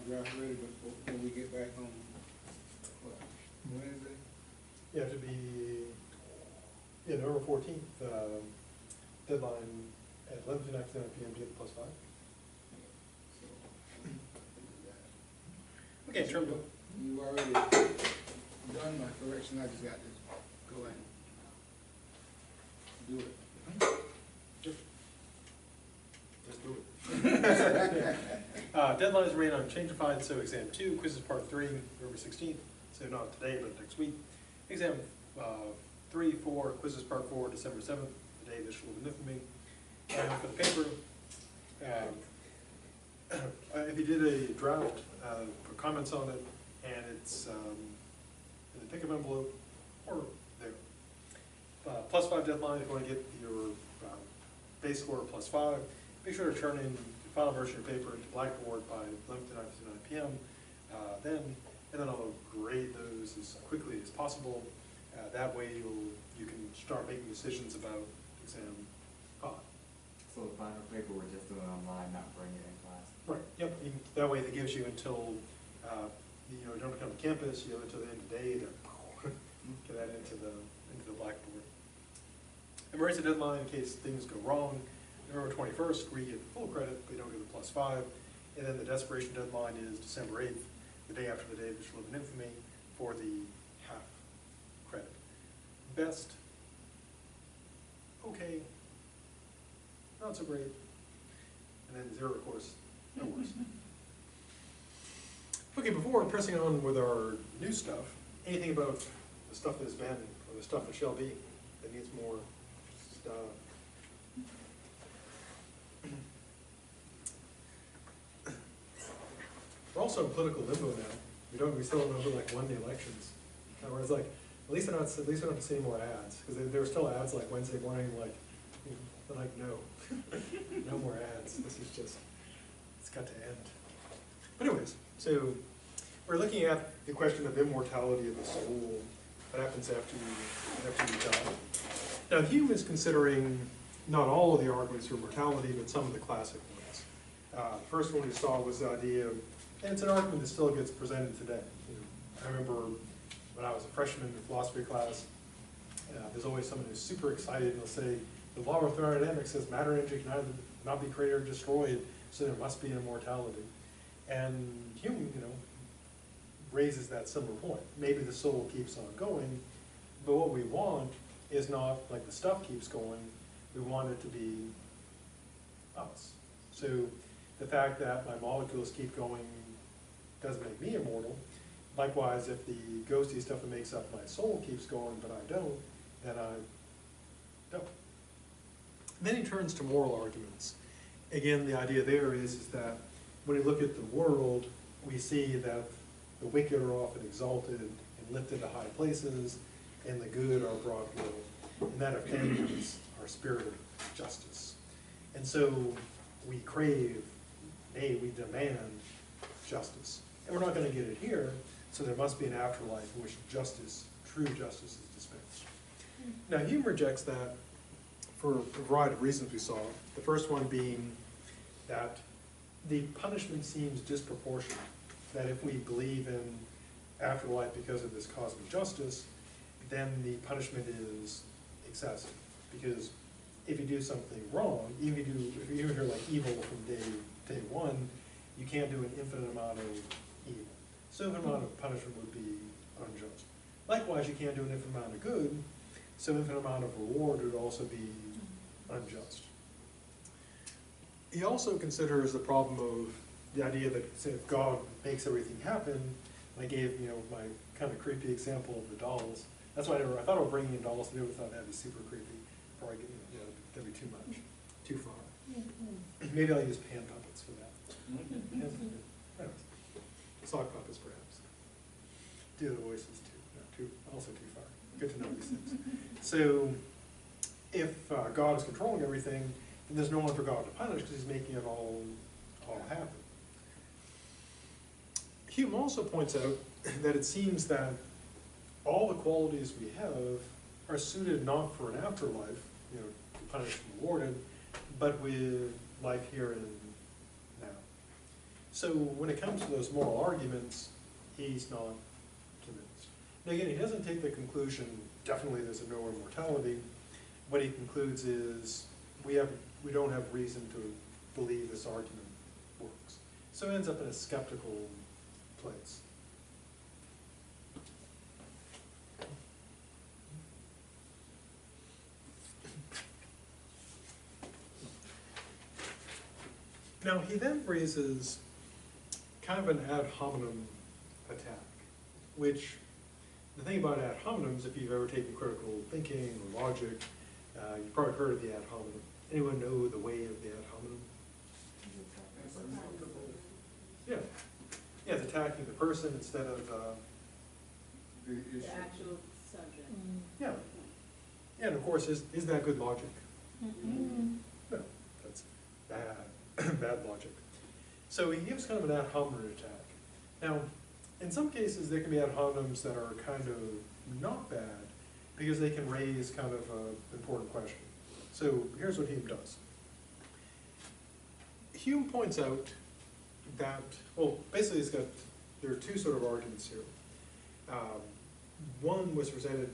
draft ready before when we get back on what, Wednesday? Yeah, it should be, yeah, November 14th, deadline at 11:59 p.m. to get the +5. So, Okay, in terms of, you already done my correction, I just got to go and do it. let's do it. Deadlines remain unchanged, so exam 2, quizzes part 3, November 16th, so not today, but next week. Exam 3, 4, quizzes part 4, December 7th, the day this will be infamy. And for the paper, if you did a draft, put comments on it, and it's in the pickup envelope, or there. +5 deadline, if you want to get your base score +5, make sure to turn in the final version of your paper to Blackboard by 11:59 p.m. And then I'll grade those as quickly as possible. That way you can start making decisions about exam 5. So the final paper we're just doing online, not bringing it in class? Right, yep, that way it gives you until, you don't come to campus, you have until the end of the day to get that into the Blackboard. Emergency deadline in case things go wrong, November 21st, we get full credit, we don't get the +5. And then the desperation deadline is December 8th, the day after the day which will live in infamy, for the half credit. Best, okay, not so great, and then 0, of course, no worse. Okay, before pressing on with our new stuff, anything about the stuff that has been, or the stuff that shall be, that needs more stuff? We're also in political limbo now. We still don't know who won the elections. Whereas at least we're not seeing more ads, because there were still ads Wednesday morning, they're no, no more ads. This is just, it's got to end. But anyways, so we're looking at the question of immortality of the soul. What happens after you die? Now Hume is considering not all of the arguments for immortality, but some of the classic ones. The first one we saw was the idea of, and it's an argument that still gets presented today. I remember when I was a freshman in philosophy class, there's always someone who's super excited and they'll say, the law of thermodynamics says matter and energy can either not be created or destroyed, so there must be an immortality. And Hume, raises that similar point. Maybe the soul keeps on going, but what we want is not the stuff keeps going, we want it to be us. So the fact that my molecules keep going doesn't make me immortal. Likewise, if the ghosty stuff that makes up my soul keeps going, but I don't, then I don't. Then he turns to moral arguments. Again, the idea there is that when we look at the world, we see that the wicked are often exalted and lifted to high places, and the good are brought low. And that offends our spirit of justice. And so we crave, nay, we demand justice. And we're not going to get it here, so there must be an afterlife in which justice, true justice, is dispensed. Now Hume rejects that for a variety of reasons we saw. The first one being that the punishment seems disproportionate. That if we believe in afterlife because of this cosmic justice, then the punishment is excessive. Because if you do something wrong, if you're evil from day one, you can't do an infinite amount of evil. So infinite amount of punishment would be unjust. Likewise, you can't do an infinite amount of good, so infinite amount of reward would also be unjust. He also considers the problem of the idea that, say, if God makes everything happen, I gave, my kind of creepy example of the dolls. That's why I thought about bringing in dolls today, but I thought that'd be super creepy. Probably, that'd be too much, too far. Maybe I'll use pan puppets for that. Anyways, sock puppets, perhaps. Do the voices too. Also too far. Good to know these things. So, if God is controlling everything, then there's no one for God to punish because He's making it all happen. Hume also points out that it seems that all the qualities we have are suited not for an afterlife, to punish and rewarded, but with life here and now. So when it comes to those moral arguments, he's not convinced. Now again, he doesn't take the conclusion, definitely there's a no immortality. What he concludes is, we don't have reason to believe this argument works. So he ends up in a skeptical place. Now he then raises kind of an ad hominem attack, which, the thing about ad hominems, if you've ever taken critical thinking or logic, you've probably heard of the ad hominem. Anyone know the way of the ad hominem? Yeah. Yeah, it's attacking the person instead of, The issue. The actual subject. yeah. Yeah, and of course, is that good logic? No, that's bad, bad logic. So he gives kind of an ad hominem attack. Now, in some cases, there can be ad hominems that are kind of not bad, because they can raise kind of an important question. So here's what Hume does. Hume points out that, well, basically there are two sort of arguments here. One was presented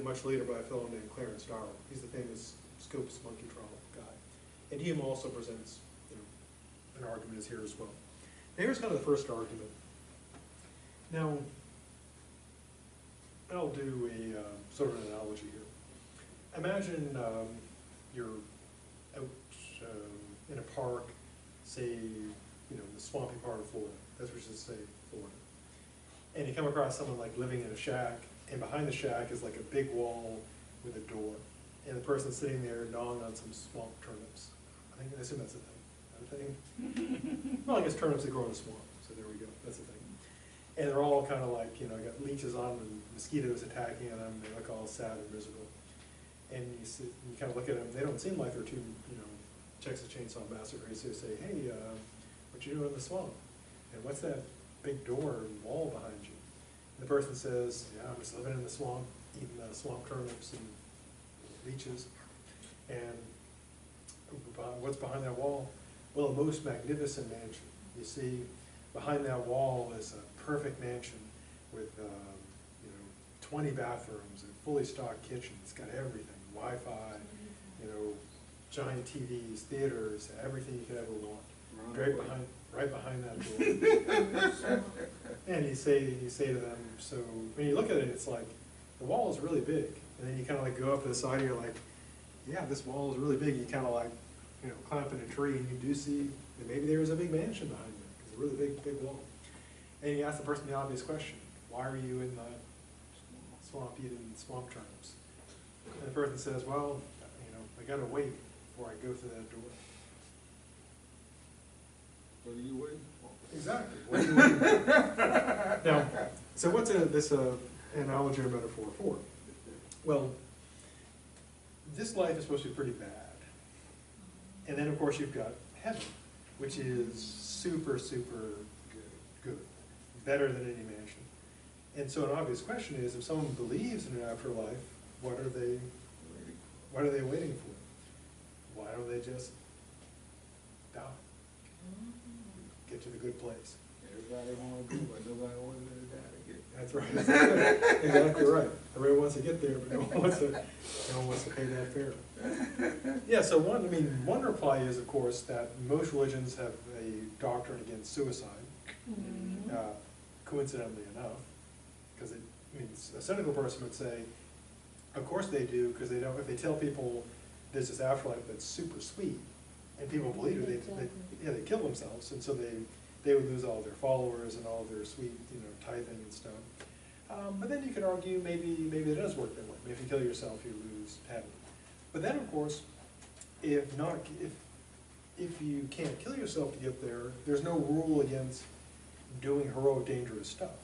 much later by a fellow named Clarence Darrow. He's the famous Scopes monkey trial guy. And Hume also presents, an argument is here as well. Now here's kind of the first argument. Now, I'll do a sort of an analogy here. Imagine you're out in a park, say, the swampy part of Florida. That's what you should say, Florida. And you come across someone like living in a shack, and behind the shack is like a big wall with a door. And the person's sitting there gnawing on some swamp turnips. I assume that's a thing. Well, I guess turnips that grow in the swamp, so there we go, that's the thing. And they're all kind of like, got leeches on them, and mosquitoes attacking them, they look all sad and miserable. And you kind of look at them, they don't seem like they're too, Texas Chainsaw Massacre, so you say, hey, what you doing in the swamp? And what's that big door and wall behind you? And the person says, yeah, I'm just living in the swamp, eating swamp turnips and leeches. And what's behind that wall? Well, a most magnificent mansion. You see, behind that wall is a perfect mansion with 20 bathrooms and fully stocked kitchen. It's got everything, Wi-Fi, giant TVs, theaters, everything you could ever want. Right behind that door. And you say to them, so when you look at it, it's like, the wall is really big. And then you kind of like go up to the side, and you're like, yeah, this wall is really big. You kind of like, climb up in a tree, and you do see that maybe there is a big mansion behind it, because it's a really big wall. And you ask the person the obvious question, why are you in the swamp eating swamp turnips? And the person says, well, I gotta wait before I go through that door. What are you waiting for? Exactly. What are you waiting for? Now, so what's this analogy or metaphor for? Well, this life is supposed to be pretty bad. And then, of course, you've got heaven, which is super, super good, better than any mansion. And so an obvious question is, if someone believes in an afterlife, what are they waiting for? Why don't they just die? Get to the good place. Everybody want to do, but nobody wants to die to get. That's right. Exactly right. Everyone wants to get there, but no one wants to pay that fare. Yeah. So one reply is, of course, that most religions have a doctrine against suicide. Coincidentally enough, because a cynical person would say, of course they do, because they don't. If they tell people there's this afterlife that's super sweet, and people believe it, they kill themselves, and so they would lose all their followers and all their sweet, tithing and stuff. But then you could argue maybe it does work that way. If you kill yourself, you lose heaven. But then, of course, if you can't kill yourself to get there, there's no rule against doing heroic, dangerous stuff.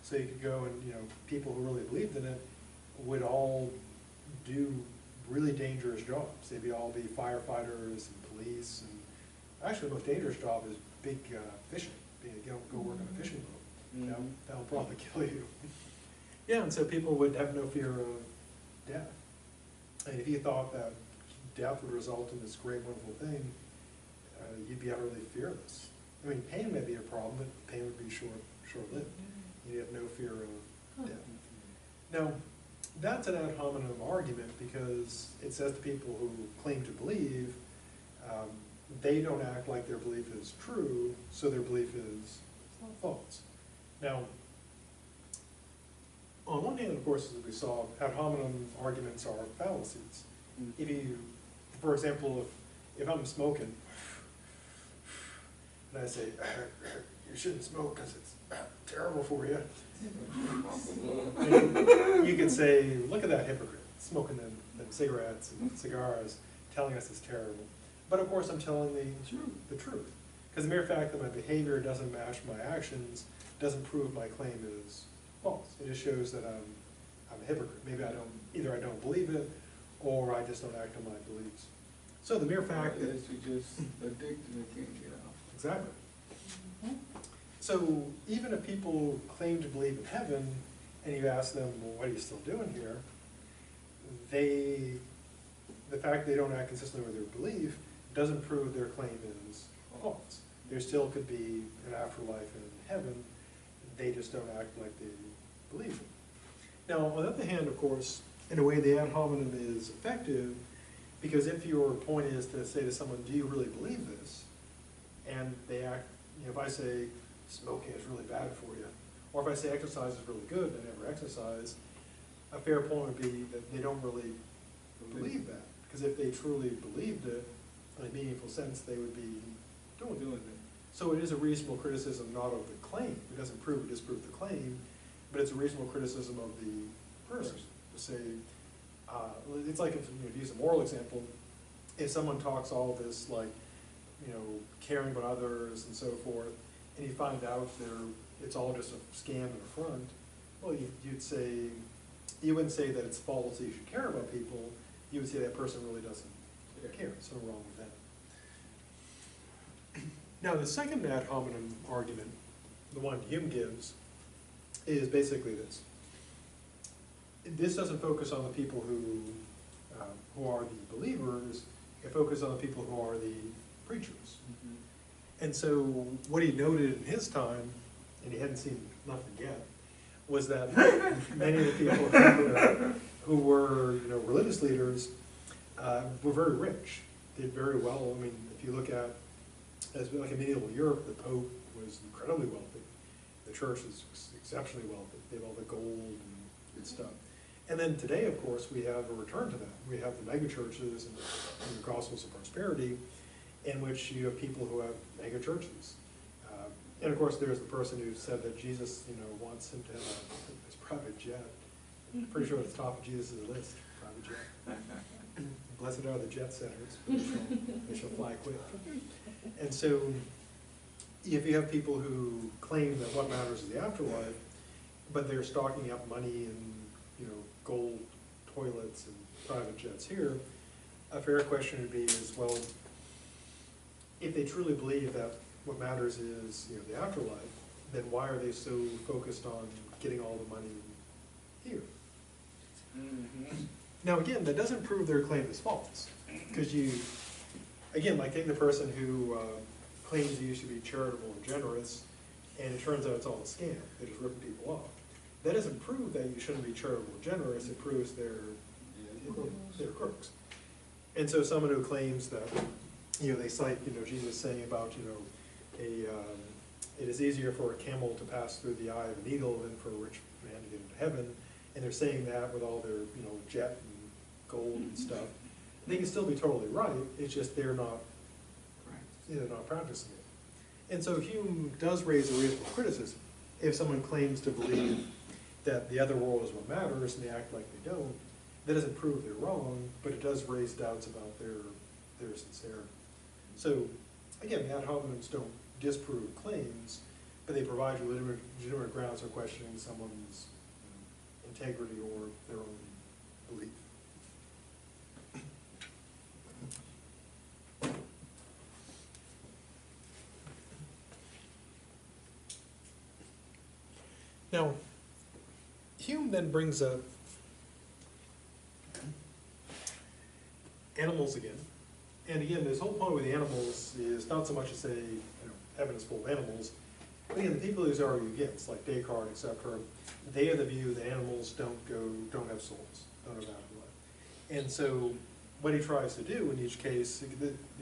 So you could go and people who really believed in it would all do really dangerous jobs. They'd all be firefighters and police, and actually the most dangerous job is big fishing. Go work on a fishing boat. That'll probably kill you. Yeah, and so people would have no fear of death. And if you thought that death would result in this great, wonderful thing, you'd be utterly fearless. I mean, pain may be a problem, but pain would be short-lived. You have no fear of death. Now, that's an ad hominem argument because it says to people who claim to believe, they don't act like their belief is true, so their belief is false. Now, on one hand, of course, as we saw, ad hominem arguments are fallacies. If you, for example, if I'm smoking, and I say, you shouldn't smoke because it's terrible for you, and you could say, look at that hypocrite, smoking them cigarettes and cigars, telling us it's terrible. But of course I'm telling the truth. Because the mere fact that my behavior doesn't match my actions doesn't prove my claim is false. It just shows that I'm a hypocrite. Maybe either I don't believe it, or I just don't act on my beliefs. So the mere fact that... you're just addicted and can't get out. Exactly. So even if people claim to believe in heaven, and you ask them, well, what are you still doing here? The fact they don't act consistently with their belief doesn't prove their claim is false. There still could be an afterlife in heaven, they just don't act like they believe it. Now, on the other hand, of course, in a way the ad hominem is effective, because if your point is to say to someone, do you really believe this? And they act, if I say smoking is really bad for you, or if I say exercise is really good, they never exercise, a fair point would be that they don't really believe that. Because if they truly believed it, in a meaningful sense, they would be doing it. So it is a reasonable criticism not of the claim. It doesn't prove or disprove the claim, but it's a reasonable criticism of the person. To say, it's like if you use a moral example, if someone talks all this like, caring about others and so forth, and you find out it's all just a scam and a front, well, you wouldn't say that it's false that you should care about people, you would say that person really doesn't care, so wrong with that. Now the second ad hominem argument, the one Hume gives, is basically this. This doesn't focus on the people who are the believers, it focuses on the people who are the preachers. And so what he noted in his time, and he hadn't seen nothing yet, was that many of the people who were religious leaders were very rich, did very well. I mean, if you look at, like in medieval Europe, the Pope was incredibly wealthy. The church was exceptionally wealthy. They have all the gold and good stuff. And then today, of course, we have a return to that. We have the mega churches and the Gospels of Prosperity, in which you have people who have mega churches. And of course, there's the person who said that Jesus, wants him to have his private jet. I'm pretty sure it's top of Jesus' list, private jet. Blessed are the jet setters, they shall fly quick. And so, if you have people who claim that what matters is the afterlife, but they're stocking up money and gold toilets and private jets here, a fair question would be well, if they truly believe that what matters is the afterlife, then why are they so focused on getting all the money here? Now again, that doesn't prove their claim is false, because like take the person who claims you should be charitable and generous, and it turns out it's all a scam. They're just ripping people off. That doesn't prove that you shouldn't be charitable and generous. It proves they're crooks. And so someone who claims that, they cite, Jesus saying about, it is easier for a camel to pass through the eye of a needle than for a rich man to get into heaven. And they're saying that with all their, jet and gold and stuff. They can still be totally right. It's just they're not practicing it. And so Hume does raise a reasonable criticism. If someone claims to believe that the other world is what matters and they act like they don't, that doesn't prove they're wrong, but it does raise doubts about their sincerity. So again, the ad hominems don't disprove claims, but they provide legitimate grounds for questioning someone's integrity or their own belief. Now, Hume then brings up animals again. And again, this whole point with the animals is not so much to say, heaven is full of animals. But again, the people he's arguing against, like Descartes, etc., they have the view that animals don't have souls, don't have afterlife. And so what he tries to do in each case,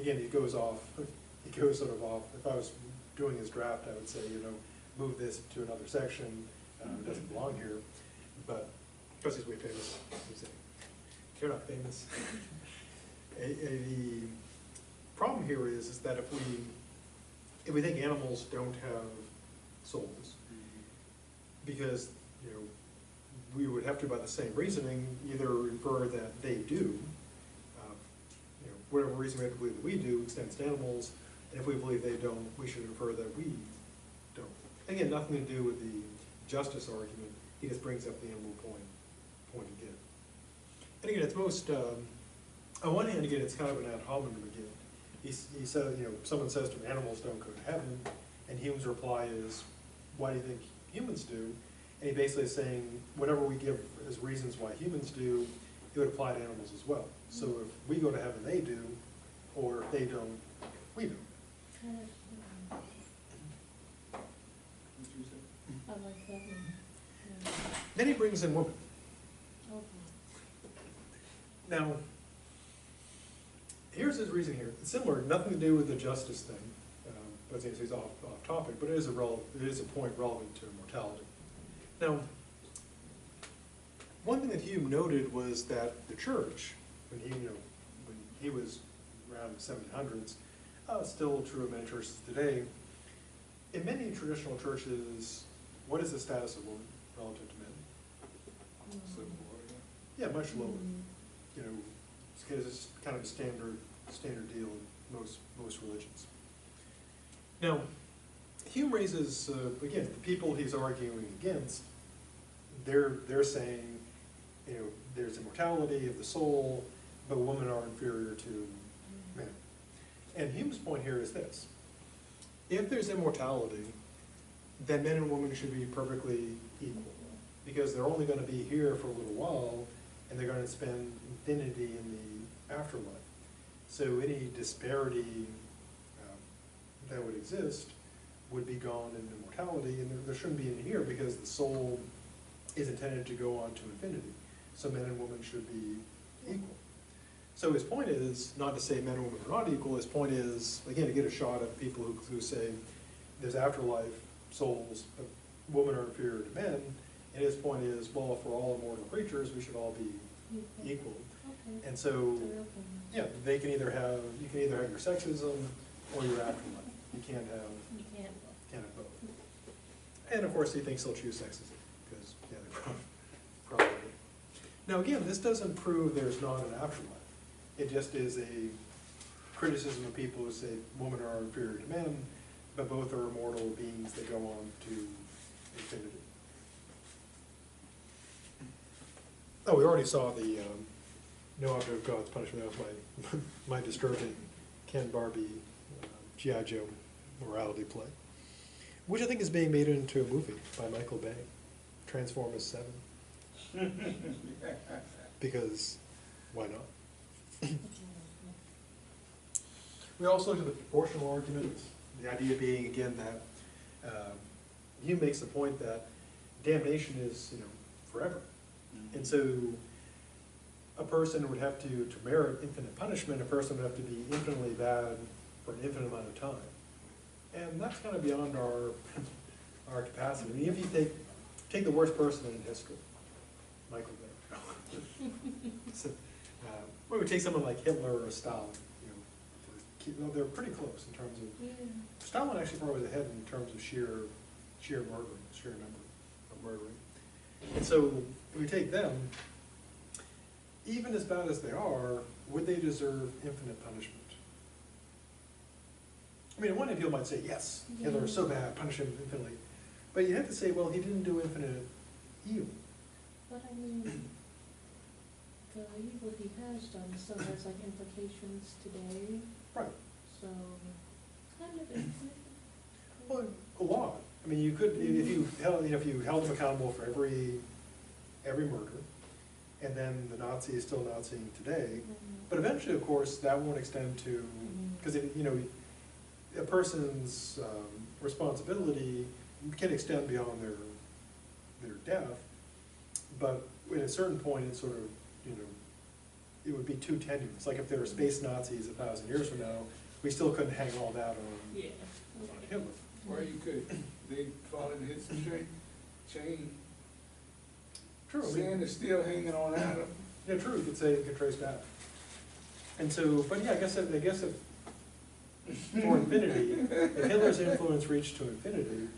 again, he goes sort of off. If I was doing his draft, I would say, move this to another section. It doesn't belong here, but because he's way famous, you're not famous. The problem here is that if we think animals don't have souls, because we would have to, by the same reasoning, either infer that they do, whatever reason we have to believe that we do extends to animals, and if we believe they don't, we should infer that we don't. Again, nothing to do with the justice argument. He just brings up the animal point again. And again, it's most, on one hand, again, it's kind of an ad hominem again. He says, someone says to him, animals don't go to heaven, and Hume's reply is, why do you think humans do? And he basically is saying, whatever we give as reasons why humans do, it would apply to animals as well. So if we go to heaven, they do, or if they don't, we do. I like that one. Yeah. Then he brings in woman. Okay. Now, here's his reasoning here. It's similar, nothing to do with the justice thing, but he's off topic, but it is a point relevant to immortality. Now, one thing that Hume noted was that the church, when he was around the 1700s, still true of many churches today, in many traditional churches, what is the status of women relative to men? Yeah, much lower. It's kind of a standard deal in most religions. Now, Hume raises, again, the people he's arguing against, they're saying, there's immortality of the soul, but women are inferior to men. And Hume's point here is this: if there's immortality, then men and women should be perfectly equal, because they're only going to be here for a little while, and they're going to spend infinity in the afterlife. So any disparity that would exist would be gone in immortality, and there shouldn't be any here, because the soul is intended to go on to infinity. So men and women should be equal. So his point is not to say men and women are not equal. His point is, again, to get a shot at people who say there's afterlife, souls, but women are inferior to men. And his point is, well, for all immortal creatures, we should all be equal. Okay. And so, yeah, you can either have your sexism or your afterlife. You can't have both. And of course, he thinks they'll choose sexism, because yeah, they probably. Now again, this doesn't prove there's not an afterlife. It just is a criticism of people who say women are inferior to men, but both are immortal beings that go on to infinity. Oh, we already saw the No Object of God's Punishment. That was my disturbing Ken Barbie G.I. Joe morality play, which I think is being made into a movie by Michael Bay, Transformers 7. Because why not? We also looked at the proportional argument, the idea being, again, that Hume makes the point that damnation is, forever. And so a person would have to merit infinite punishment, a person would have to be infinitely bad for an infinite amount of time. And that's kind of beyond our capacity. I mean, if you take the worst person in history, Michael Bay. So, we would take someone like Hitler or Stalin. They're pretty close in terms of. Yeah. Stalin actually probably was ahead in terms of sheer murdering, sheer number of murdering. And so if we take them, even as bad as they are, would they deserve infinite punishment? I mean, on one hand, people might say, yes, Hitler is so bad, punish him infinitely. But you have to say, well, he didn't do infinite evil. But I mean, the evil he has done still has like implications today. Right. So, kind of infinite. Well, a lot. I mean, you could, if you held him accountable for every murder, and then the Nazi is still Naziing today, but eventually, of course, that won't extend to, because a person's responsibility can extend beyond their death, but at a certain point, it's sort of, you know, it would be too tenuous. Like if there were space Nazis 1,000 years from now, we still couldn't hang all that on, Yeah. on Hitler. Or you could, they fall in his chain. True. Sand is still hanging on Adam. Yeah, true, you could say, you could trace back. And so, but yeah, I guess if for infinity, if Hitler's influence reached to infinity,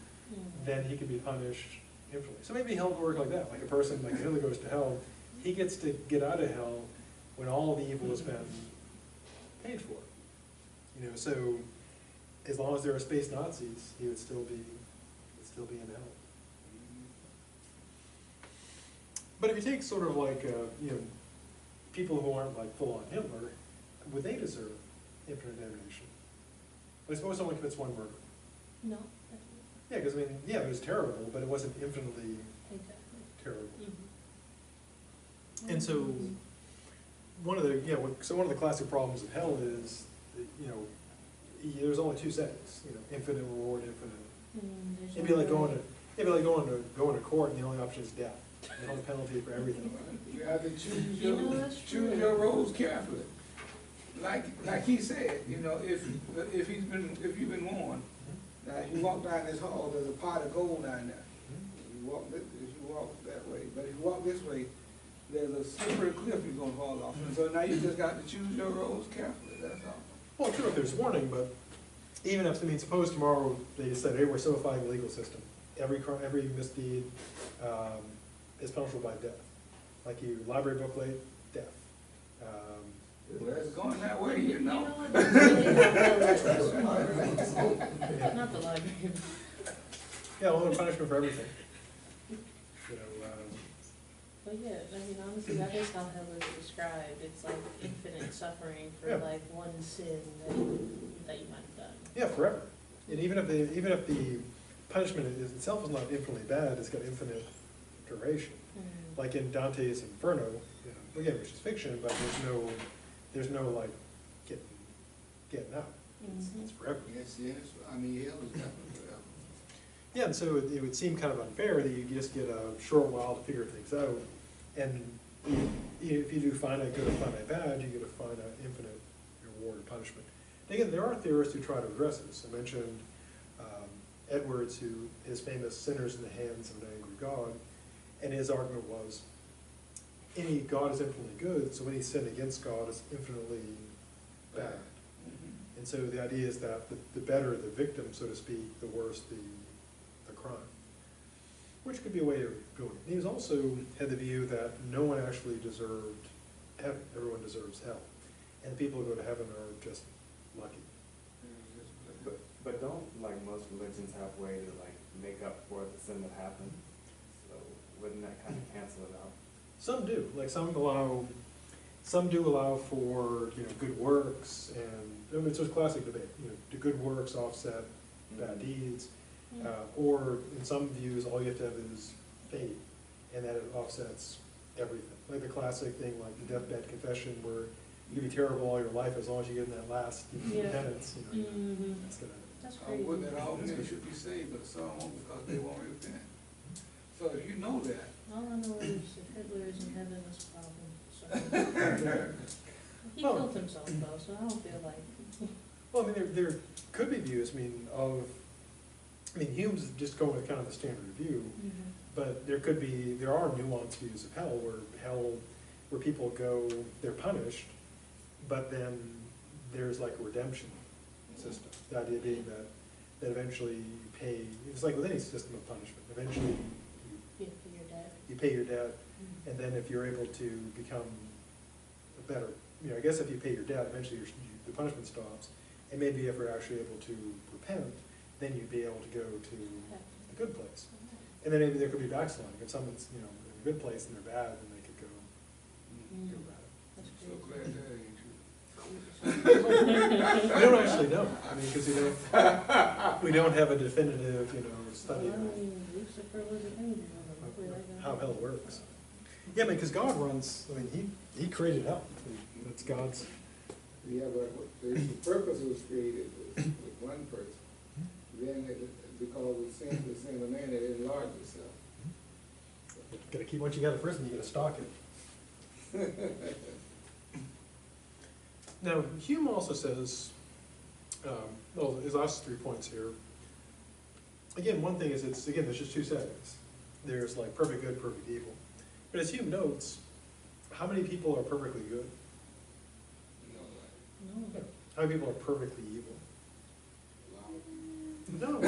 then he could be punished infinitely. So maybe hell would work like that, like a person, like Hitler goes to hell, he gets to get out of hell when all the evil has been paid for. You know, so as long as there are space Nazis, he would still be in hell. But if you take sort of like, you know, people who aren't like full-on Hitler, would they deserve infinite damnation? I suppose someone commits one murder. No. Yeah, because I mean, yeah, it was terrible, but it wasn't infinitely Exactly. terrible. Mm-hmm. And so, one of the classic problems of hell is, you know, there's only two settings. You know, infinite reward, infinite. It'd be like going to court, and the only option is death. The only penalty for everything. You have to choose You know, that's choose true. your roles carefully. Like he said, you know, if you've been warned, that you walk down this hall, there's a pot of gold down there. You walk that way, but if you walk this way, there's a slippery cliff you're gonna fall off. And so now you just got to choose your roles carefully. That's all. Well, true if there's warning, but even if, I mean, suppose tomorrow they just said, hey, we're simplifying the legal system. Every misdeed is punishable by death. Like you, library book late, death. Well, it's going that way, you know. what? That's really how hell is. Not the library. Yeah, well, punishment for everything. You know, But yeah, I mean, honestly, that is how hell is described. It's like infinite suffering for Yeah. like one sin that you might have done. yeah, forever. And even if the punishment itself is not infinitely bad, it's got infinite duration. Like in Dante's Inferno, you know, again, which is fiction, but there's no like getting out. It's forever. Yes, I mean, hell is definitely forever. Yeah, and so it would seem kind of unfair that you just get a short while to figure things out, and if you do finite good or finite bad, you get a finite infinite reward or punishment. And again, there are theorists who try to address this. I mentioned Edwards, who is famous "Sinners in the Hands of an Angry God," and his argument was, any God is infinitely good, so any sin against God is infinitely bad. And so the idea is that the better the victim, so to speak, the worse the crime, which could be a way of doing it. He was also had the view that no one actually deserved heaven, everyone deserves hell. And the people who go to heaven are just lucky. But don't like most religions have a way to like make up for the sin that happened? So wouldn't that kind of cancel it out? Some do, like some do allow for, you know, good works, and I mean, it's a classic debate. You know, do good works offset bad deeds? Or in some views, all you have to have is faith, and that it offsets everything. Like the classic thing, like the deathbed confession, where you can be terrible all your life as long as you get in that last penance. You know, that's gonna. That's crazy. Wouldn't that all men should be saved, but some won't because they won't repent. So if you know that. All I know is if Hitler is in heaven, that's a problem. So. He killed himself though, so I don't feel like. Well, I mean, there could be views. I mean, Hume's just going with kind of the standard view, but there are nuanced views of hell where people go, they're punished, but then there's like a redemption system. The idea being that eventually you pay, it's like with any system of punishment, eventually you pay your debt, and then if you're able to become a better, you know, I guess if you pay your debt, eventually the punishment stops, and maybe if you're actually able to repent, then you'd be able to go to the good place. And then maybe there could be backsliding. If someone's, you know, in a good place and they're bad, then they could go bad. That's So crazy. glad that ain't true. We don't actually know. I mean, because we don't have a definitive, you know, study Well, I of mean, Lucifer was an angel. Hopefully that how hell works. Yeah, I mean, because God runs, I mean, he created hell. That's God's. Yeah, but the purpose was created with one person. Then because of sin, the sin of man, it enlarged itself. Gotta keep what you got at first, and you gotta stock it. Now, Hume also says, well, his last 3 points here. Again, one thing is, there's just two settings. There's like perfect good, perfect evil. But as Hume notes, how many people are perfectly good? No. How many people are perfectly evil? Wow. No.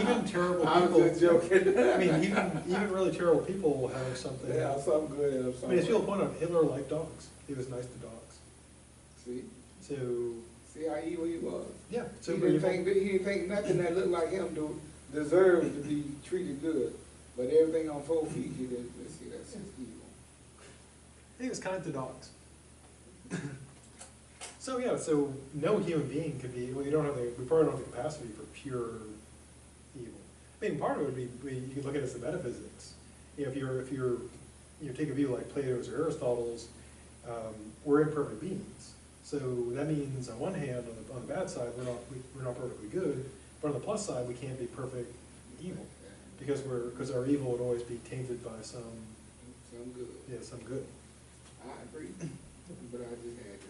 Even terrible I people. was just joking. I mean, even really terrible people will have something. Yeah, some good and I some mean, as people bad. point out, Hitler liked dogs. He was nice to dogs. See? So, See how evil he was? yeah. He Super didn't evil. think nothing that looked like him deserved to be treated good. But everything on 4 feet, he didn't see that's just evil. He was kind to dogs. So yeah, so no human being could be, well, we probably don't have the capacity for pure evil. I mean, part of it would be, you can look at it as the metaphysics. You know, if you take a view like Plato's or Aristotle's, we're imperfect beings. So that means on one hand, on the bad side, we're not perfectly good, but on the plus side, we can't be perfect evil. Because our evil would always be tainted by some good. Yeah, some good. I agree, but I just had to.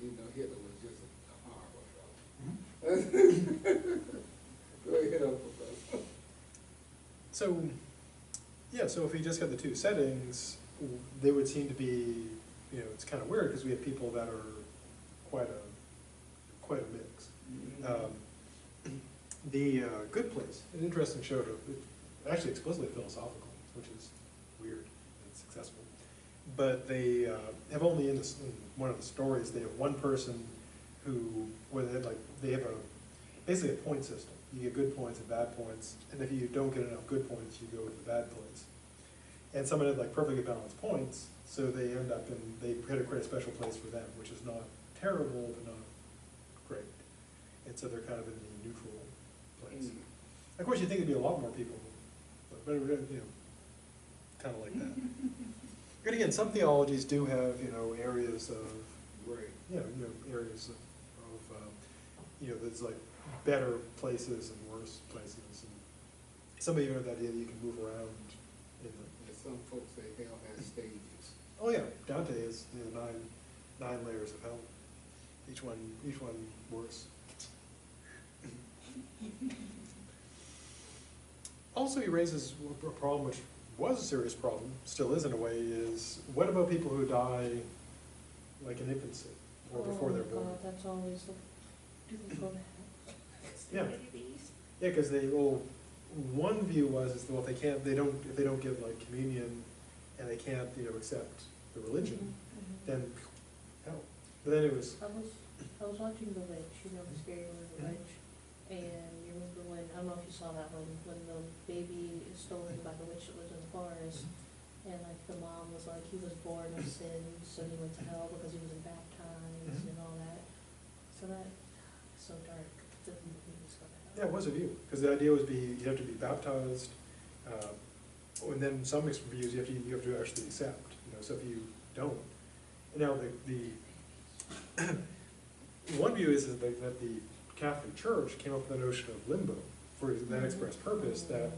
You know, Hitler was just a horrible fellow. Go ahead, Professor. So, yeah, so if we just got the two settings, they would seem to be, you know, it's kind of weird because we have people that are quite a mix. The Good Place, an interesting show, actually explicitly philosophical, which is weird and successful. But they have only in one of the stories, they have one person where they have basically a point system. You get good points and bad points, and if you don't get enough good points, you go with the bad points. And someone had like perfectly balanced points, so they end up they had to create a special place for them, which is not terrible, but not great. And so they're kind of in the neutral place. Of course, you'd think there'd be a lot more people, but you know, kind of like that. And again, some theologies do have, you know, areas of, areas of there's like better places and worse places. And some of you have that idea that you can move around in them. Some folks say hell has stages. Oh yeah, Dante is nine layers of hell. Each one worse. Also, he raises a problem which was a serious problem, still is in a way, is what about people who die like in infancy or before they're born? Oh, God, that's always do they go to hell? Yeah. Yeah, because one view was well, if they don't give like communion and they can't, accept the religion, then hell. But then it was. I was watching The Witch, the scary movie The Witch, and you remember when, I don't know if you saw that one, when the baby is stolen by the witch that lives in the forest, and like the mom was like, he was born of sin, so he went to hell because he wasn't baptized and all that. So that's so dark. The movie was so bad. Yeah, it was a view, because the idea was you have to be baptized, and then some views you have to actually accept. So if you don't, and now the one view is that the Catholic Church came up with the notion of limbo for that express purpose, that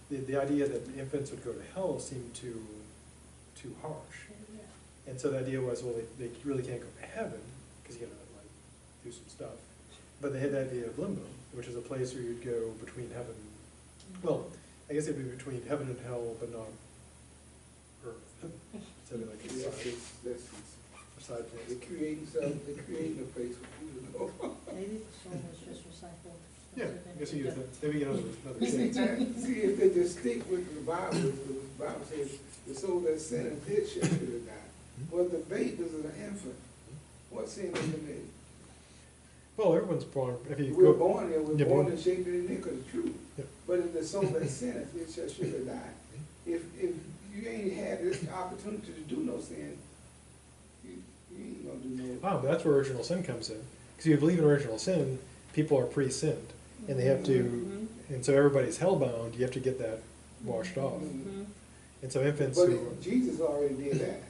the idea that infants would go to hell seemed too harsh. And so the idea was, well, they really can't go to heaven, because you gotta do some stuff. But they had the idea of limbo, which is a place where you'd go between heaven, well, I guess it'd be between heaven and hell, but not earth. So it'd be like a side place. They're creating a place for you to go. Maybe the soul was just recycled. Yeah, I guess you use that. Maybe another See, shade. if they just stick with the Bible says the soul that sinned did should have died. Well, the babe is an infant. What sin is committed? Well, everyone's born. If you We're go, born there, we're Yeah, born born. in shape and iniquity, true. Yeah. But if the soul that sinned, it should have died. If you ain't had this opportunity to do no sin, you ain't gonna do no. but that's where original sin comes in. Because if you believe in original sin, people are pre-sinned, and they have to, and so everybody's hellbound. You have to get that washed off. And so infants But who, Jesus already did that.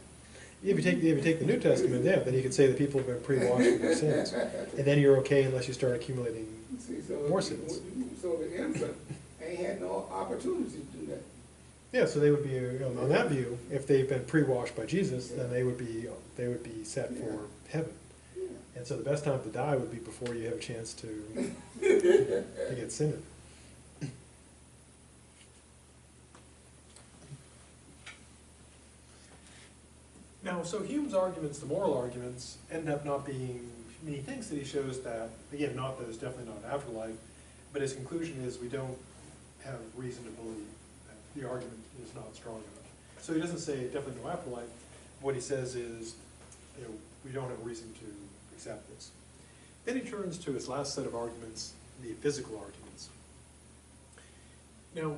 if you take the New Testament, yeah, then you could say that people have been pre-washed from their sins, and then you're okay unless you start accumulating See, so more sins. So the infant ain't had no opportunity to do that. Yeah, so they would be, on that view, if they've been pre-washed by Jesus, then they would be set for heaven. Yeah. And so the best time to die would be before you have a chance to get sinned. Now, so Hume's arguments, the moral arguments, end up not being, I mean, he thinks that he shows that, again, not that it's definitely not an afterlife, but his conclusion is we don't have reason to believe that the argument is not strong enough. So he doesn't say definitely no afterlife. What he says is, we don't have a reason to accept this. Then he turns to his last set of arguments, the physical arguments. Now,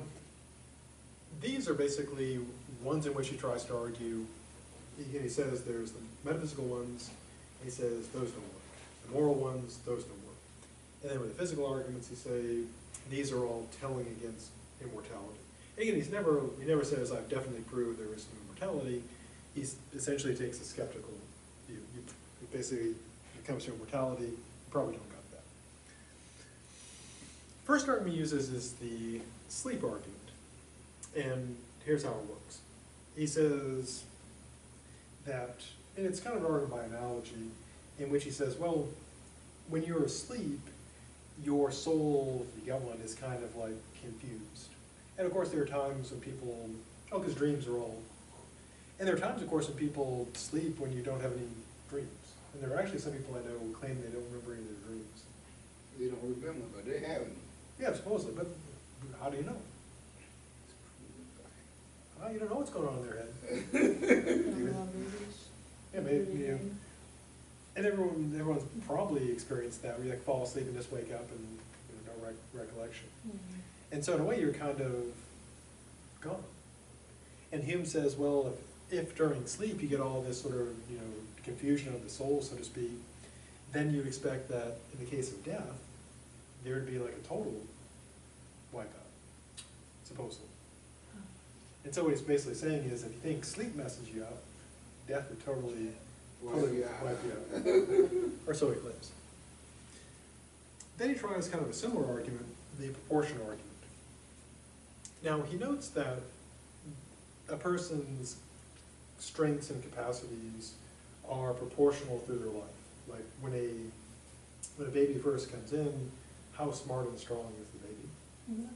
these are basically ones in which he tries to argue. He says there's the metaphysical ones, and he says those don't work. The moral ones, those don't work. And then with the physical arguments, he say these are all telling against immortality. And again, he never says I've definitely proved there is no immortality. He essentially takes a skeptical view. Basically, when it comes to immortality, you probably don't got that. First argument he uses is the sleep argument. And here's how it works. He says that, and it's kind of an argument by analogy, in which he says, well, when you're asleep, your soul, if you got one, is kind of like confused. And of course there are times when people, because dreams are all, and there are times, of course, when people sleep when you don't have any dreams. And there are actually some people I know who claim they don't remember any of their dreams. They don't remember, but they haven't. Yeah, supposedly, but how do you know? Well, you don't know what's going on in their head. Yeah, maybe, and everyone's probably experienced that, where you like fall asleep and just wake up and no recollection. Mm-hmm. And so in a way you're kind of gone. And Hume says, well, if during sleep you get all this sort of, confusion of the soul, so to speak, then you expect that in the case of death, there would be like a total wipeout, supposedly. And so what he's basically saying is, if you think sleep messes you up, death would totally wipe you out. Or so he claims. Then he tries kind of a similar argument, the proportion argument. Now, he notes that a person's strengths and capacities are proportional through their life. Like when a baby first comes in, how smart and strong is the baby? Mm-hmm.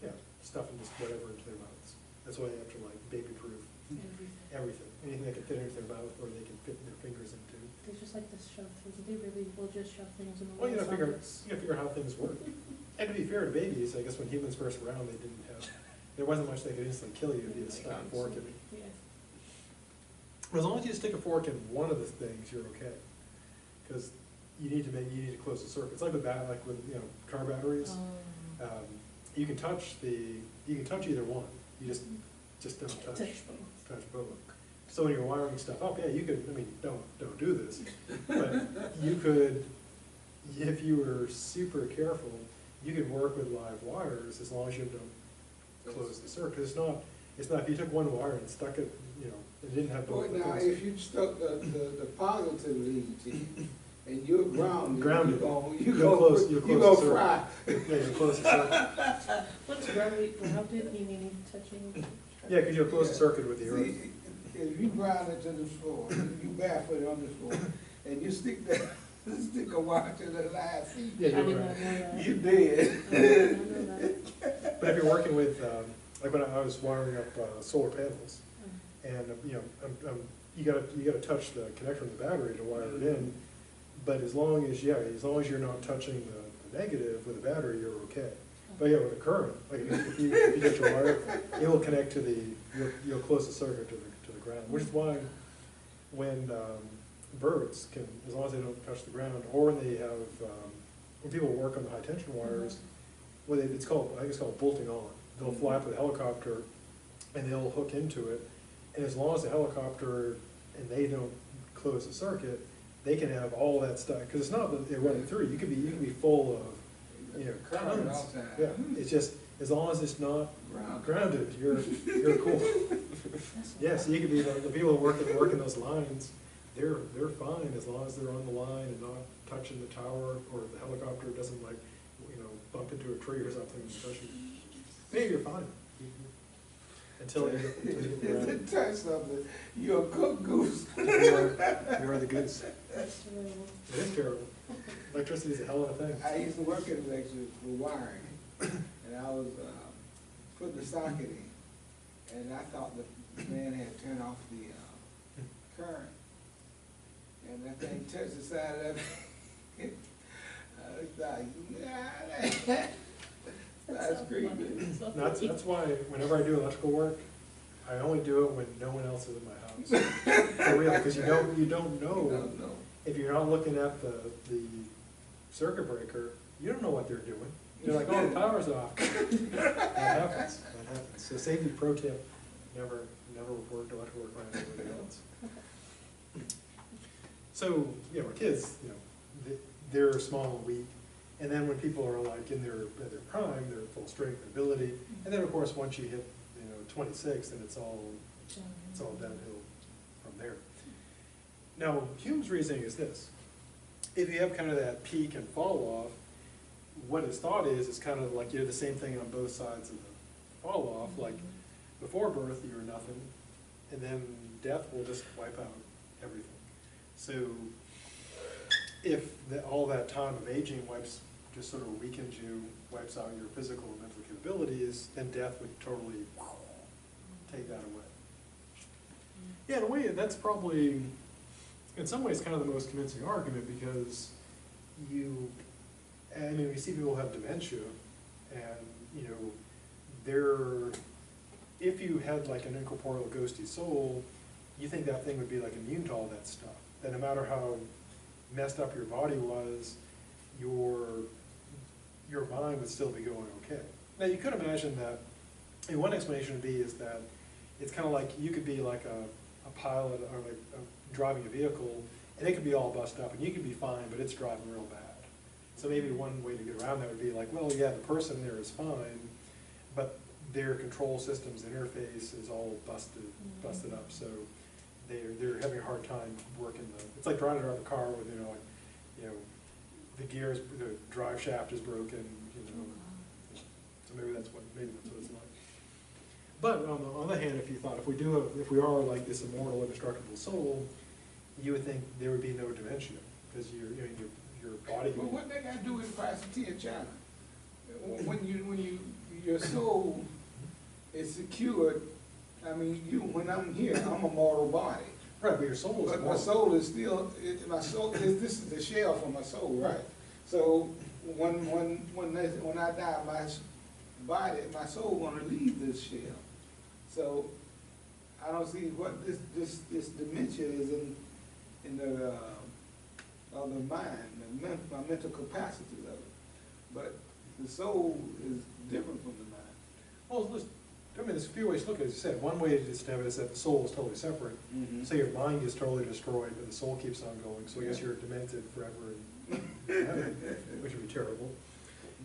Yeah, stuffing just whatever into their mouths. That's why they have to like baby-proof everything. Anything they can fit into their mouth or they can fit their fingers into. They just like to shove things, they really will just shove things in the Well, you gotta figure sockets. how things work. And to be fair to babies, I guess when humans first were around, there wasn't much they could instantly kill you if you just stuck a fork in it. Yeah. As long as you stick a fork in one of the things, you're okay. Because you need to close the circuit. It's like with car batteries. You can touch either one. You just don't touch both. So when you're wiring stuff up, yeah, you could. I mean, don't do this, but you could, if you were super careful, you could work with live wires as long as you don't close the circuit. It's not. If you took one wire and stuck it, it didn't have both. Well, now, if you stuck the positive lead to you, and you're grounded, you're gonna fry. Yeah, you'll close the circuit. What's grounded, meaning touching? Yeah, because you'll close the circuit with the earth. See, if you ground it to the floor, you barefooted on the floor, and you stick a wire to the live feet, Yeah, I you're did right. not know that. you dead. I did not know that. But if you're working with, like when I was wiring up solar panels, and you gotta touch the connector of the battery to wire it in. But as long as you're not touching the negative with the battery, you're okay. But yeah, with the current, like if you get your wire, it will connect to you'll close the circuit to the ground. Which is why when birds can, as long as they don't touch the ground, or when they have when people work on the high tension wires, I think it's called bolting on. They'll fly up with a helicopter and they'll hook into it, and as long as the helicopter and they don't close the circuit, they can have all that stuff, because it's not that they're running through. You can be full of tons. Yeah, it's just as long as it's not Ground. grounded, you're cool. Yeah, so you could be the people working those lines, they're fine as long as they're on the line and not touching the tower, or the helicopter doesn't like, bump into a tree or something and touch you. Maybe you're fine. Until you get If around. it touch something, you're a cooked goose. You are the goose. That's terrible. It is terrible. Electricity is a hell of a thing. I used to work in electric for wiring, and I was putting the socket in, and I thought the man had turned off the current, and that thing touched the side of it. I was like, that's creepy. That's why whenever I do electrical work, I only do it when no one else is in my house. For real, because you don't know. No. If you're not looking at the circuit breaker, you don't know what they're doing. You're like, oh, the power's off. That happens. So safety pro tip, never work electrical work around anybody else. So, kids, they're small and weak. And then when people are like in their prime, their full strength and ability. And then of course, once you hit, 26, then it's all downhill from there. Now, Hume's reasoning is this. If you have kind of that peak and fall off, what his thought is kind of like you have the same thing on both sides of the fall off. Like before birth, you're nothing, and then death will just wipe out everything. So if all that time of aging just sort of weakens you, wipes out your physical and mental capabilities, then death would totally take that away. Yeah, in a way, that's probably, in some ways, kind of the most convincing argument, because we see people have dementia, and, if you had like an incorporeal ghosty soul, you think that thing would be like immune to all that stuff. That no matter how messed up your body was, your mind would still be going okay. Now you could imagine that, and one explanation would be is that it's kind of like you could be like a pilot or like driving a vehicle, and it could be all busted up and you could be fine, but it's driving real bad. So maybe one way to get around that would be like, well, yeah, the person there is fine, but their control system's interface is all busted up, so they're having a hard time working it's like trying to drive a car with, the gears, the drive shaft is broken, so maybe that's what it's like. But on the other hand, if you thought, if we are like this immortal, indestructible soul, you would think there would be no dementia, because your body. Well, what they got to do with Christ and China? When your soul is secured, when I'm here, I'm a mortal body. Right, but your soul is But my immortal. soul is still, this is the shell for my soul, right? So when I die, my soul gonna leave this shell. So I don't see what this dementia is in the of the mind, my mental capacities of it. But the soul is different from the mind. Well, there's a few ways to look at it. As you said, one way to have it is that the soul is totally separate. Mm-hmm. So your mind is totally destroyed, but the soul keeps on going. So I guess you're demented forever in heaven, which would be terrible.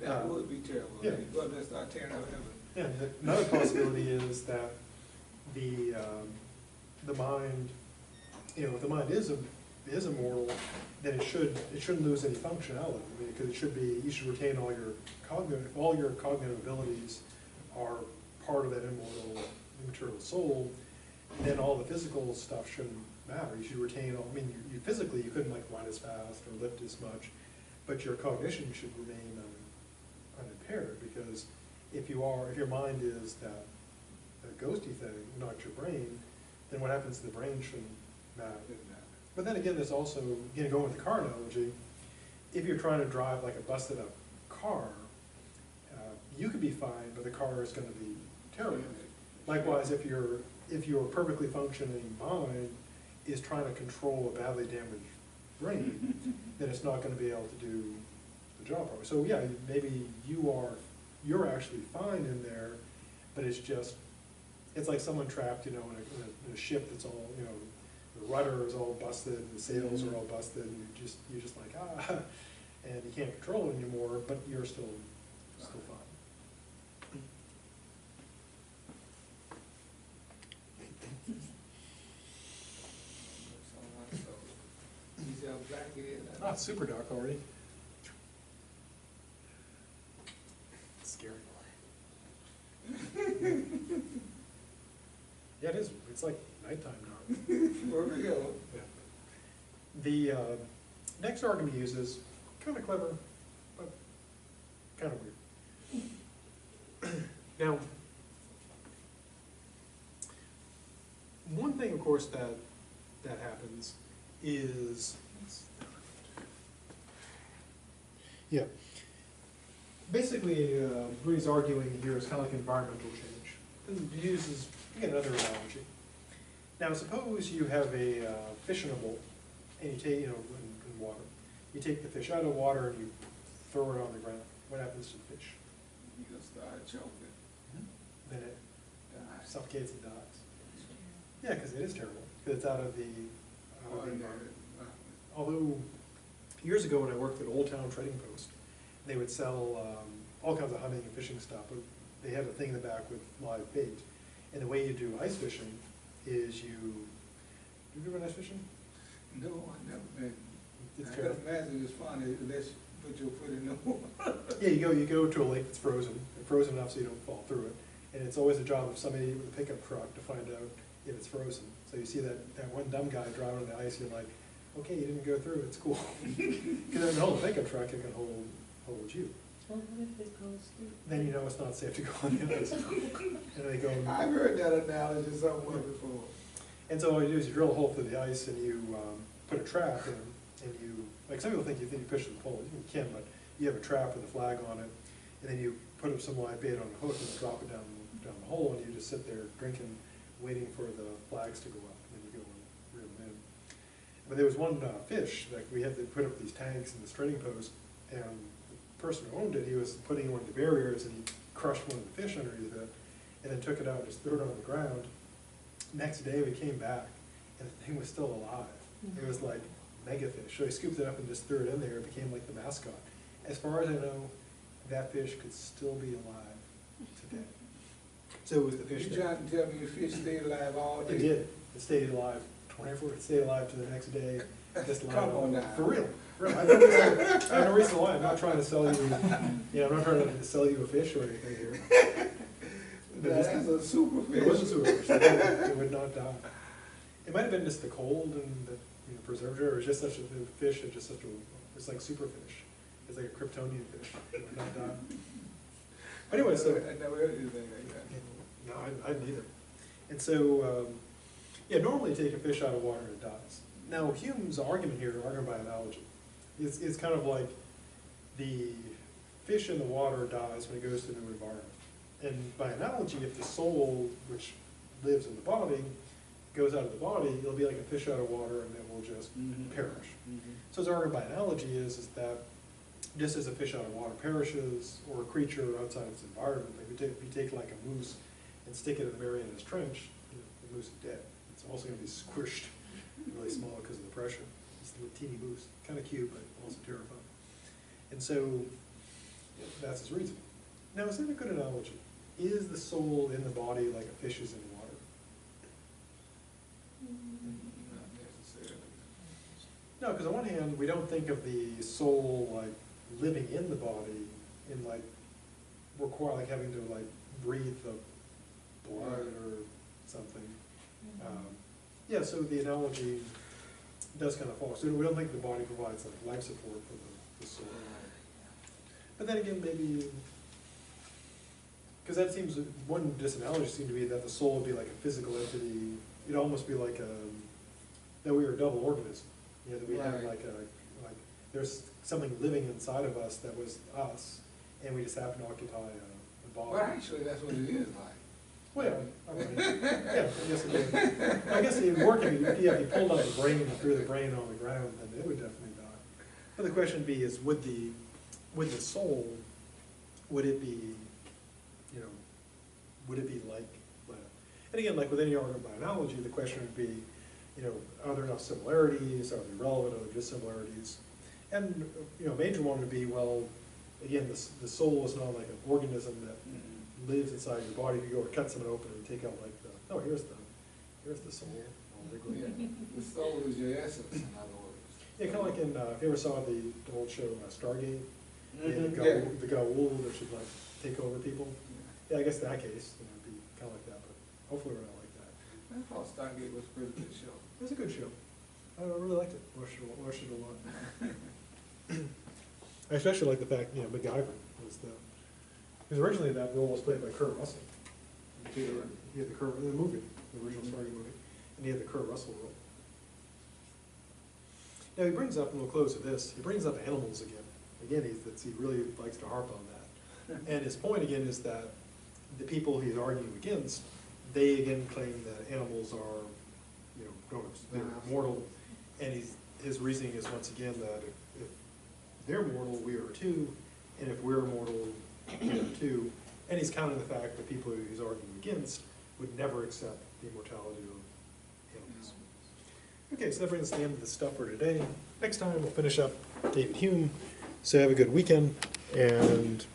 That would be terrible. Yeah. Go up there and start tearing out heaven. Yeah, another possibility is that the mind, if the mind is immortal, then it shouldn't lose any functionality. Because you should retain all your cognitive abilities are part of that immortal, immaterial soul. Then all the physical stuff shouldn't matter. You should retain all. You physically you couldn't like run as fast or lift as much, but your cognition should remain unimpaired, because if your mind is that ghosty thing, not your brain, then what happens to the brain shouldn't matter. But then again, there's also, going with the car analogy, if you're trying to drive like a busted up car, you could be fine, but the car is going to be terrible. Likewise, if your perfectly functioning mind is trying to control a badly damaged brain, then it's not going to be able to do the job properly. So yeah, maybe you're actually fine in there, but it's like someone trapped, in a ship that's all, the rudder is all busted, the sails are all busted, and you're just like, and you can't control it anymore, but you're still fine. it's super dark already. Scary. Yeah, it is. It's like nighttime now. Where we go? Yeah. The next argument he uses, kind of clever, but kind of weird. Now, one thing, of course, that happens is, yeah, basically what he's arguing here is kind of like environmental change. And he uses, again, another analogy. Now, suppose you have a fish in a bowl, and you take, in water. You take the fish out of the water and you throw it on the ground. What happens to the fish? You gonna start choking. Then it Die. suffocates and dies. Yeah, because it is terrible. Because it's out of the environment. Although, years ago when I worked at Old Town Trading Post, they would sell all kinds of hunting and fishing stuff. But they had a thing in the back with live bait. And the way you do ice fishing is you ever been ice fishing? No, I've never been. It's I terrible. can imagine it's fun unless you put your foot in the water. Yeah, you go to a lake that's frozen enough so you don't fall through it. And it's always a job of somebody with a pickup truck to find out if it's frozen. So you see that one dumb guy driving on the ice, you're like, okay, you didn't go through, it's cool. Because if you hold a pickup truck, it can hold you. Well, what if it goes through? Then you know it's not safe to go on the ice. And they go, I've heard that analogy somewhere before. and so what you do is you drill a hole through the ice and you put a trap in, and you, like some people think you push the pole, you can, but you have a trap with a flag on it, and then you put up some live bait on a hook and drop it down the hole, and you just sit there drinking, waiting for the flags to go up, and then you go and reel them in. But there was one fish, like we had to put up these tanks in this trading post, and the person who owned it, he was putting one of the barriers, and he crushed one of the fish underneath it, and then took it out and just threw it on the ground. Next day we came back, and the thing was still alive. It was like mega fish. So he scooped it up and just threw it in there. It became like the mascot. As far as I know, that fish could still be alive today. So it was the fish You that trying to tell me your fish stayed alive all day? it did. It stayed alive 24. It stayed alive to the next day. Just alive. Come on now. For real. For real. I have no reason why. I'm not trying to sell you. Yeah, I'm not trying to sell you a fish or anything here. That's a super fish. It was a super fish. It would not die. It might have been just the cold and the preserved it, or it was just such a fish that just such a, it's like super fish. It's like a Kryptonian fish. It would not die. Anyway, so I never heard anything like that. no, I didn't either. And so, yeah, normally you take a fish out of water and it dies. Now, Hume's argument here, argument by analogy, is kind of like the fish in the water dies when it goes to a new environment. And by analogy, if the soul, which lives in the body, goes out of the body, it'll be like a fish out of water and it will just perish. So his argument by analogy is that just as a fish out of water perishes, or a creature outside its environment, like if you take like a moose and stick it in the very end of this trench, the moose is dead. It's also going to be squished really small because of the pressure. It's a little teeny moose, kind of cute, but also terrifying. And so that's his reason. Now, is that a good analogy? Is the soul in the body like a fish is in water? Not necessarily. No, because on one hand, we don't think of the soul like living in the body in like require like having to like breathe the blood or something. Yeah, so the analogy does kind of fall. So we don't think the body provides like life support for the soul. But then again, maybe, because that seems, one disanalogy seemed to be that the soul would be like a physical entity. It'd almost be like that we were a double organism. You know, that we had Right. like there's something living inside of us that was us, and we just happen to occupy a body. Well, actually, that's what it is like. Well, yeah, I mean, yeah, I guess it would. I guess if you pulled out the brain and threw the brain on the ground, then it would definitely die. But the question would be is, would the soul, would it be, would it be like that? And again, like with any argument by analogy, the question would be, are there enough similarities? Are they relevant? Are there dissimilarities? And, a major one would be, well, again, the soul is not like an organism that lives inside your body. If you go and cut someone open and take out like here's the soul. Yeah. The soul is your essence, in other words. Yeah, kind of like in, if you ever saw the old show Stargate, Mhm, the yeah. the Goa'uld that should like take over people. Yeah, I guess that case, you know, it'd be kind of like that, but hopefully we're not like that. I thought Stargate was a pretty good show. It was a good show. I really liked it. Watched it a lot. I especially like the fact, you know, MacGyver was because originally that role was played by Kurt Russell. He had the movie, the original Stargate movie, and he had the Kurt Russell role. Now he brings up, and we'll close with this, he brings up animals again. Again, he really likes to harp on that. And his point again is that the people he's arguing against, they again claim that animals are, you know, they're mortal. And his reasoning is once again that if they're mortal, we are too, and if we're mortal, we are too. And he's counting the fact that people he's arguing against would never accept the immortality of animals. Okay, so that brings us to the end of the stuff for today. Next time we'll finish up David Hume. So have a good weekend, and